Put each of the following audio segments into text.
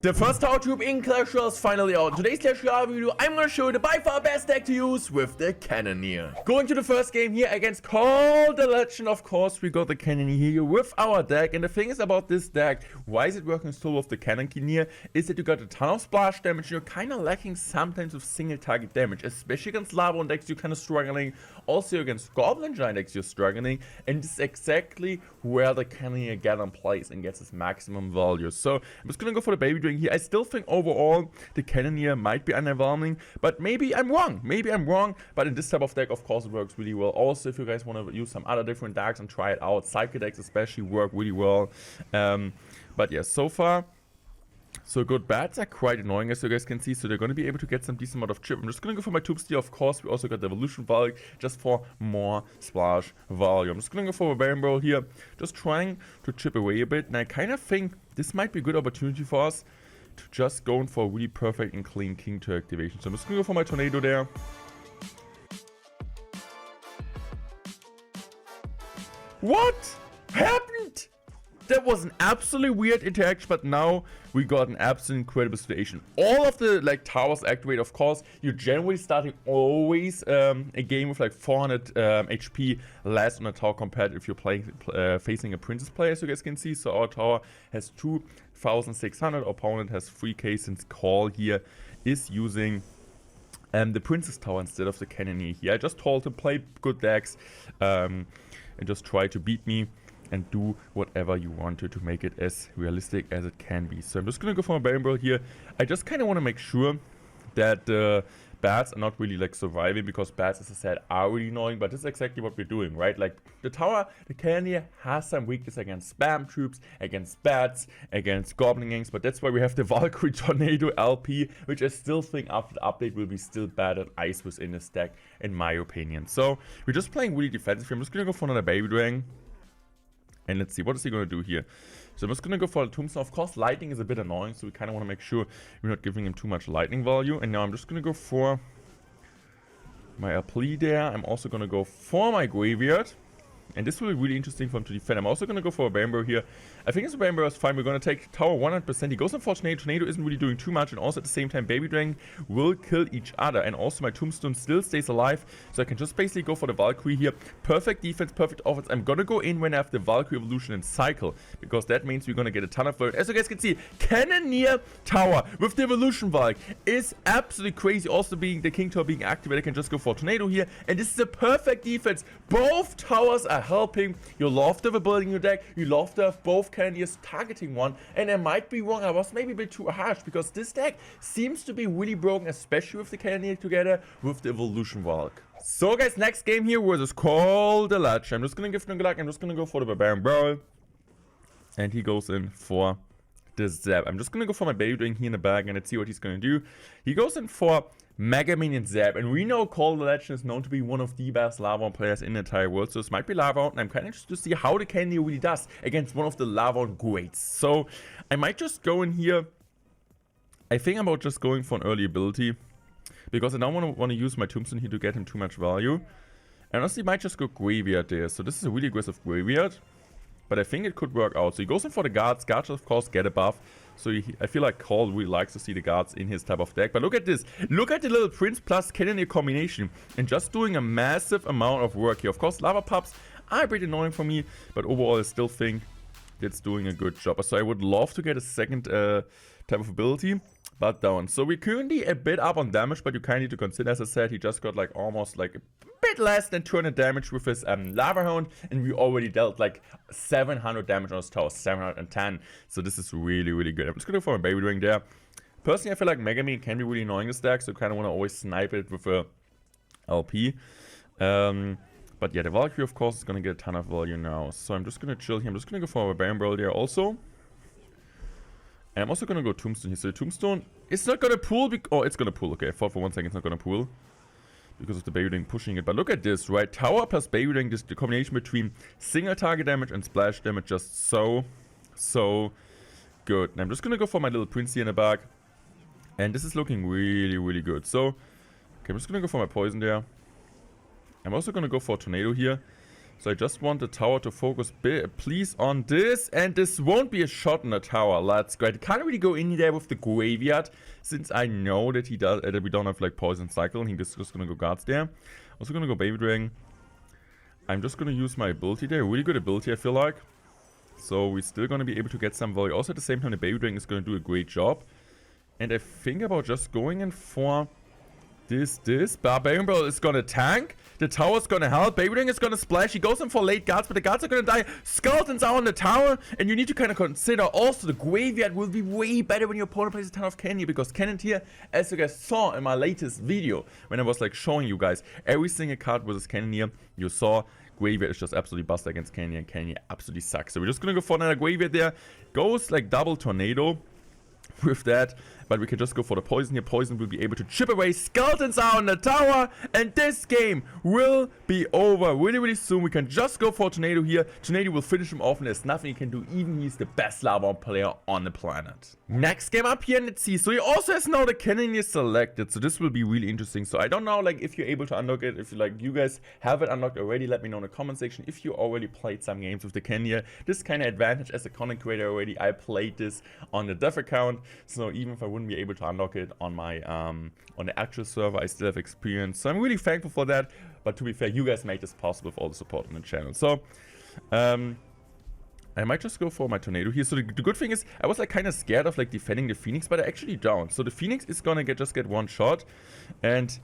The first tower troop in Clash Royale is finally out. In today's Clash Royale video, I'm going to show you the by far best deck to use with the Cannoneer. Going to the first game here against Call the Legend, of course, we got the Cannoneer here with our deck. And the thing is about this deck, why is it working so well with the Cannoneer, is that you got a ton of splash damage and you're kind of lacking sometimes with single target damage. Especially against Lava decks, you're kind of struggling. Also against Goblin Giant decks, you're struggling. And this is exactly where the Cannoneer gets in place and gets its maximum value. So I'm just going to go for the baby here. I still think overall the Cannoneer might be underwhelming, but maybe I'm wrong. But in this type of deck, of course, it works really well. Also, if you guys want to use some other different decks and try it out, Psychic decks especially work really well. But yeah, so far, so good. Bats are quite annoying, as you guys can see, so they're going to be able to get some decent amount of chip. I'm just going to go for my Tube Steer, of course. We also got the Evolution Valk just for more splash value. I'm just going to go for a Baron Barrel here, just trying to chip away a bit. And I kind of think this might be a good opportunity for us to just going for a really perfect and clean King to activation. So I'm just going to go for my Tornado there. What happened? That was an absolutely weird interaction, but now we got an absolutely incredible situation. All of the towers activate, of course. You're generally starting always a game with 400 HP less on a tower compared if you're playing facing a princess player, as you guys can see. So our tower has 2,600. Opponent has 3k since Call here is using the princess tower instead of the Cannoneer here. I just told him play good decks and just try to beat me and do whatever you wanted to make it as realistic as it can be. So I'm just gonna go for a Baron Barrel here. I just kind of want to make sure that the bats are not really surviving, because bats, as I said, are really annoying, but this is exactly what we're doing, right? The tower, the Cannoneer has some weakness against spam troops, against bats, against goblin gangs, but that's why we have the Valkyrie Tornado LP, which I still think after the update will be still better than ice within this deck, in my opinion. So we're just playing really defensive. I'm just gonna go for another Baby Dragon. And let's see, what is he going to do here? So I'm just going to go for a Tombstone. Of course, lightning is a bit annoying, so we kind of want to make sure we're not giving him too much lightning value. And now I'm just going to go for my LP there. I'm also going to go for my Graveyard. And this will be really interesting for him to defend. I'm also going to go for a Baron Barrel here. I think this Baron Barrel is fine. We're going to take tower 100%. He goes in for Tornado. Tornado isn't really doing too much. And also at the same time, Baby Dragon will kill each other. And also my Tombstone still stays alive. So I can just basically go for the Valkyrie here. Perfect defense, perfect offense. I'm going to go in when I have the Valkyrie Evolution and Cycle, because that means we're going to get a ton of work. As you guys can see, Cannoneer Tower with the Evolution Valk is absolutely crazy. Also being the King Tower being activated, I can just go for Tornado here. And this is a perfect defense. Both towers are helping. You love to have a building your deck. You love to have both Cannoneers targeting one. And I might be wrong. I was maybe a bit too harsh, because this deck seems to be really broken, especially with the Cannoneer together with the Evolution Valk. So guys, next game here was Call the Legend. I'm just gonna give him good luck. I'm just gonna go for the Baron Barrel. And he goes in for the Zap. I'm just gonna go for my Baby Dragon here in the bag, and let's see what he's gonna do. He goes in for Mega Minion Zap, and we know Call the Legend is known to be one of the best Lava players in the entire world, so this might be Lava, and I'm kind of interested to see how the Cannoneer really does against one of the Lava greats. So I might just go in here. I think I'm about just going for an early ability, because I don't want to use my Tombstone here to get him too much value. And honestly, might just go Graveyard there. So this is a really aggressive Graveyard, but I think it could work out. So he goes in for the guards. Guards, of course, get a buff. So I feel like Call really likes to see the guards in his type of deck. But look at this. Look at the little Prince plus Cannoneer combination. And just doing a massive amount of work here. Of course, Lava Pups are a bit annoying for me, but overall I still think it's doing a good job. So I would love to get a second type of ability, but down. So we're currently a bit up on damage, but you kind of need to consider, as I said, he just got almost a bit less than 200 damage with his Lava Hound, and we already dealt 700 damage on his tower, 710. So this is really, really good. I'm just going to go for a Baby Dragon there. Personally, I feel like Mega Man can be really annoying this deck, so kind of want to always snipe it with a LP. But yeah, the Valkyrie, of course, is going to get a ton of value now. So I'm just going to chill here. I'm just going to go for a Baron Barrel there also. And I'm also going to go Tombstone here. So Tombstone, it's not going to pull. Oh, it's going to pull. Okay, I thought for 1 second it's not going to pull because of the Baby Dragon pushing it. But look at this, right? Tower plus Baby Dragon, just the combination between single target damage and splash damage, just so good. And I'm just going to go for my little Prince here in the back. And this is looking really, really good. So, okay, I'm just going to go for my Poison there. I'm also going to go for a Tornado here. So I just want the tower to focus please on this. And this won't be a shot on the tower. That's great. I can't really go in there with the graveyard, since I know that he does that we don't have like poison cycle. And he's just gonna go guards there. Also gonna go baby dragon. I'm just gonna use my ability there. Really good ability, I feel like. So we're still gonna be able to get some value. Also at the same time, the baby dragon is gonna do a great job. And I think about just going in for this. Barbarian Bro is gonna tank. The tower's gonna help. Baby Dragon is gonna splash. He goes in for late guards, but the guards are gonna die. Skeletons are on the tower. And you need to kind of consider also the graveyard will be way better when your opponent plays a ton of Cannoneer. Because Cannoneer, as you guys saw in my latest video, when I was like showing you guys every single card versus Cannoneer, you saw graveyard is just absolutely busted against Cannoneer. And Cannoneer absolutely sucks. So we're just gonna go for another graveyard there. Goes like double tornado with that, but we can just go for the poison here. Poison will be able to chip away. Skeletons are on the tower, and this game will be over really soon. We can just go for Tornado here. Tornado will finish him off, and there's nothing he can do. Even he's the best lava player on the planet. Next game up here, let's see. So he also has now the Cannoneer selected, so this will be really interesting. So I don't know like if you're able to unlock it, if you guys have it unlocked already, let me know in the comment section. If you already played some games with the Cannoneer, this kind of advantage as a content creator already. I played this on the dev account, so even if I wouldn't be able to unlock it on my on the actual server, I still have experience. So I'm really thankful for that. But to be fair, you guys made this possible with all the support on the channel. So I might just go for my tornado here. So the good thing is, I was like kind of scared of like defending the Phoenix, but I actually don't. So the Phoenix is gonna just get one shot, and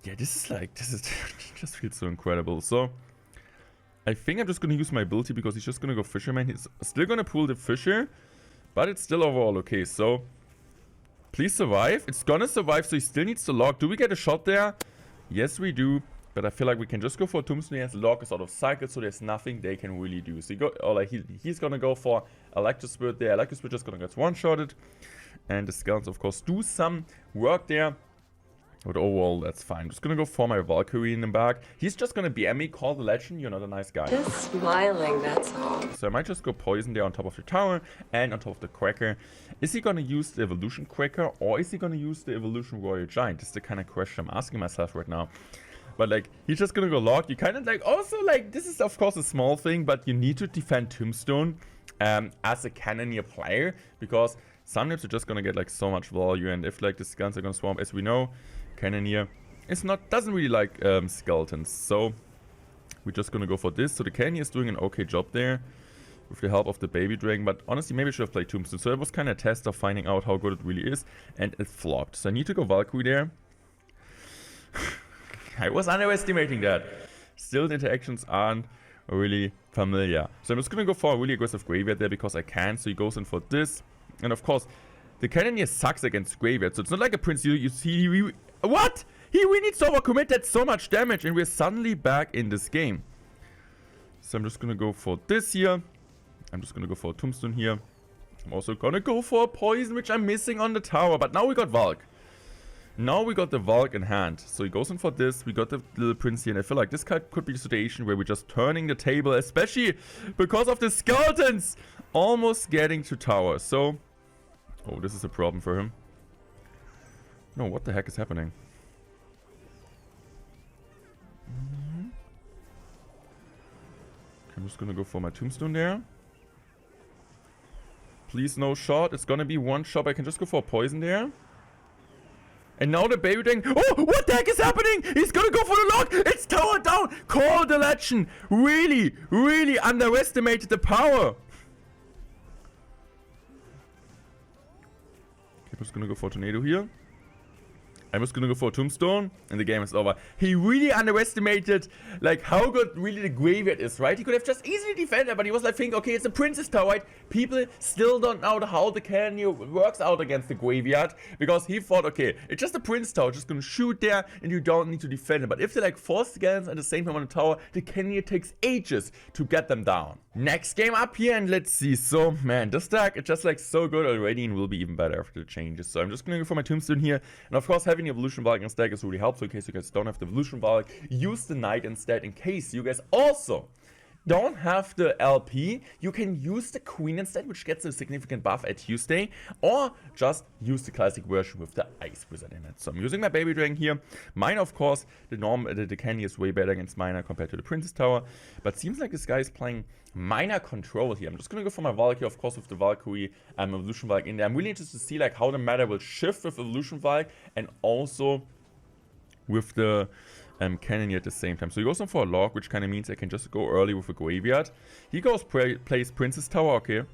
yeah, this just feels so incredible. So I think I'm just gonna use my ability because he's just gonna go Fisherman. He's still gonna pull the Fisher, but it's still overall okay. So please survive. It's gonna survive, so he still needs to log. Do we get a shot there? Yes, we do. But I feel like we can just go for Tombstone. His log is out of cycle, so there's nothing they can really do. So he's gonna go for Electrospirit there. Electrospirit just gonna get one-shotted. And the Skeletons, of course, do some work there. But overall, that's fine. Just gonna go for my Valkyrie in the back. He's just gonna BM me, call the legend. You're not a nice guy. Just smiling, that's all. So I might just go Poison there on top of the tower and on top of the Quacker. Is he gonna use the Evolution Quacker, or is he gonna use the Evolution Royal Giant? This is the kind of question I'm asking myself right now. But like, he's just gonna go log. You kind of like, also like, this is of course a small thing, but you need to defend Tombstone as a Cannoneer player, because sometimes you're just gonna get like so much value, and if like the Skeletons are gonna swarm, as we know, Cannoneer doesn't really like Skeletons. So we're just gonna go for this. So the Cannoneer is doing an okay job there with the help of the Baby Dragon, but honestly maybe I should have played Tombstone. So it was kind of a test of finding out how good it really is, and it flopped. So I need to go Valkyrie there. I was underestimating that. Still, the interactions aren't really familiar. So I'm just gonna go for a really aggressive graveyard there because I can. So he goes in for this. And of course, the Cannoneer sucks against graveyard. So it's not like a Prince you see. What? He really needs to overcommit. That's so much damage. And we're suddenly back in this game. So I'm just gonna go for this here. I'm just gonna go for a Tombstone here. I'm also gonna go for a Poison, which I'm missing on the tower. But now we got Valk. Now we got the Valk in hand. So he goes in for this. We got the little Prince here. And I feel like this card could be a situation where we're just turning the table. Especially because of the Skeletons almost getting to tower. So, oh, this is a problem for him. No, what the heck is happening? I'm just gonna go for my Tombstone there. Please no shot. It's gonna be one shot. I can just go for a Poison there. And now the Baby Dragon. Oh, what the heck is happening? He's gonna go for the lock. It's tower down. Call the legend. Really, really underestimated the power. Okay, I'm just gonna go for a Tornado here. I'm just gonna go for a Tombstone, and the game is over. He really underestimated, like, how good really the graveyard is, right? He could have just easily defended, but he was like, thinking, okay, it's a Princess Tower, right? People still don't know how the Cannoneer works out against the graveyard, because he thought, okay, it's just a Prince Tower, just gonna shoot there, and you don't need to defend it. But if they're like 4 Skeletons at the same time on the tower, the Cannoneer takes ages to get them down. Next game up here, and let's see. So, man, this deck, it's just like so good already, and will be even better after the changes. So I'm just gonna go for my Tombstone here, and of course, having the Evolution Valk in deck is really helpful in case you guys don't have the Evolution Valk. Use the Knight instead in case you guys also don't have the LP, you can use the Queen instead, which gets a significant buff at Tuesday, or just use the classic version with the Ice Wizard in it. So I'm using my Baby Dragon here. Mine, of course, the Candy is way better against Miner compared to the Princess Tower, but seems like this guy is playing Miner control here. I'm just gonna go for my Valkyrie, of course, with the Valkyrie Evolution Valk in there. I'm really interested to see like how the meta will shift with Evolution Valk and also with the Cannoneer at the same time. So he goes on for a log, which kind of means I can just go early with a graveyard. He goes plays Princess Tower, okay. And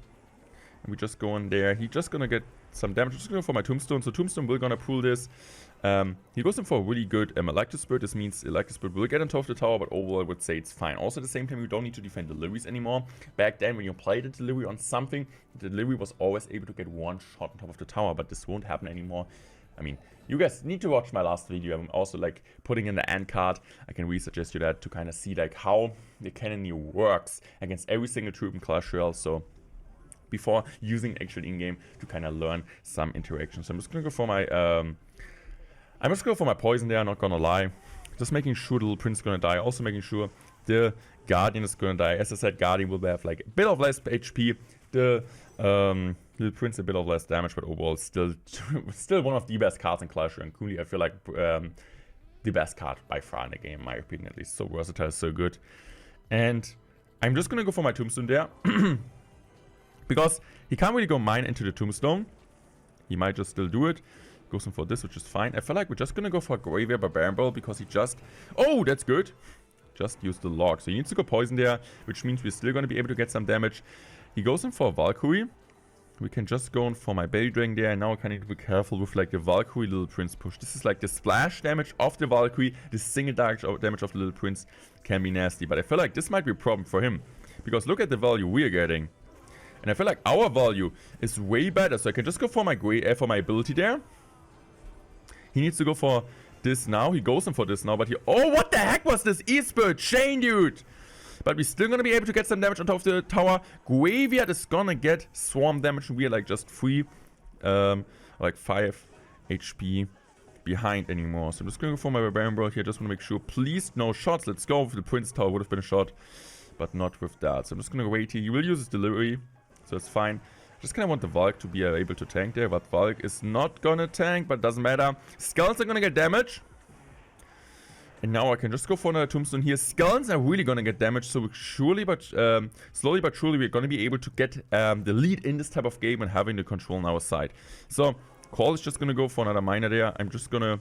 we just go in there. He's just gonna get some damage. I'm just gonna go for my Tombstone. So Tombstone will gonna pull this. He goes in for a really good Electro Spirit. This means Electro Spirit will get on top of the tower, but overall I would say it's fine. Also at the same time, you don't need to defend deliveries anymore. Back then, when you played a delivery on something, the delivery was always able to get one shot on top of the tower, but this won't happen anymore. I mean, you guys need to watch my last video. I'm also like putting in the end card. I can really suggest you that to kind of see like how the Cannoneer works against every single troop in Clash Royale. So before using actual in-game to kind of learn some interactions. So I'm just gonna go for my poison there, not gonna lie. Just making sure the little prince is gonna die. Also making sure the Guardian is gonna die. As I said, Guardian will have like a bit of less HP. The little prince a bit of less damage, but overall still one of the best cards in Clash Royale. And Cooley, I feel like the best card by far in the game, in my opinion at least. So versatile, so good. And I'm just gonna go for my Tombstone there. Because he can't really go mine into the Tombstone. He might just still do it. Goes in for this, which is fine. I feel like we're just gonna go for a Graveyard Barbarian Ball because he just... Oh, that's good. Just use the log. So he needs to go poison there, which means we're still gonna be able to get some damage. He goes in for a Valkyrie. We can just go in for my Baby Dragon there. And now I kind of need to be careful with like the Valkyrie Little Prince push. This is like the splash damage of the Valkyrie. The single damage of the Little Prince can be nasty. But I feel like this might be a problem for him. Because look at the value we're getting. And I feel like our value is way better. So I can just go for my ability there. He needs to go for this now. He goes in for this now. But he... Oh, what the heck was this E-Spirit chain, dude? But we're still gonna be able to get some damage on top of the tower. Graveyard is gonna get swarm damage. And we are like just 3, like 5 HP behind anymore. So I'm just gonna go for my Barbarian Brawl here. Just wanna make sure. Please, no shots. Let's go. For the Prince Tower would have been a shot. But not with that. So I'm just gonna wait here. He will use his delivery. So it's fine. Just kind of want the Valk to be able to tank there. But Valk is not gonna tank. But doesn't matter. Skulls are gonna get damage. And now I can just go for another Tombstone here. Skulls are really gonna get damage. So slowly but surely we're gonna be able to get the lead in this type of game and having the control on our side. So Call is just gonna go for another miner there. I'm just gonna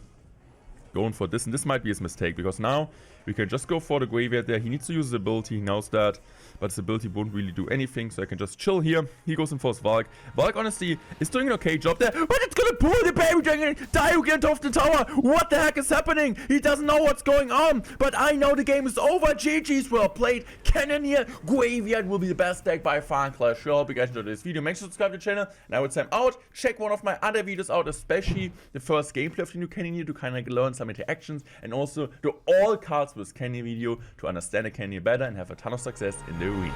go in for this. And this might be his mistake. Because now we can just go for the Graveyard there. He needs to use his ability. He knows that. But his ability won't really do anything. So I can just chill here. He goes in for his Valk. Valk, honestly, is doing an okay job there. But it's gonna pull the Baby Dragon. Die again off the tower. What the heck is happening? He doesn't know what's going on. But I know the game is over. GG's well played. Cannoneer Graveyard will be the best deck by far in Clash Royale. Hope you guys enjoyed this video. Make sure to subscribe to the channel. And I would say I'm out. Check one of my other videos out. Especially the first gameplay of the new Cannoneer to kind of learn some interactions. And also the all cards with Cannoneer video to understand the Cannoneer better and have a ton of success in the arena.